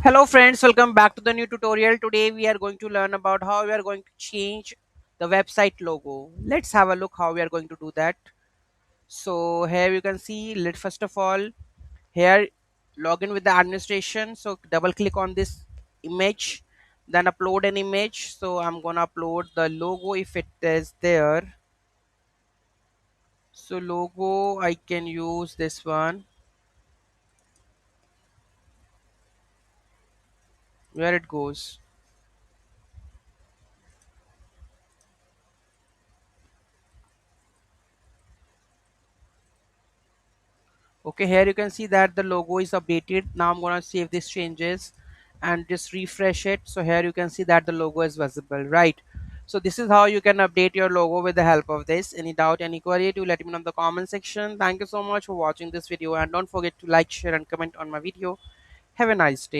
Hello friends, welcome back to the new tutorial. Today we are going to learn about how we are going to change the website logo. Let's have a look how we are going to do that. So here you can see, let first of all here log in with the administration. So double click on this image, then upload an image. So I'm gonna upload the logo if it is there. So logo I can use this one, where it goes. Okay, here you can see that the logo is updated. Now I'm gonna save these changes and just refresh it. So here you can see that the logo is visible, right? So this is how you can update your logo with the help of this. Any doubt, any query, do let me know in the comment section. Thank you so much for watching this video, and don't forget to like, share and comment on my video. Have a nice day.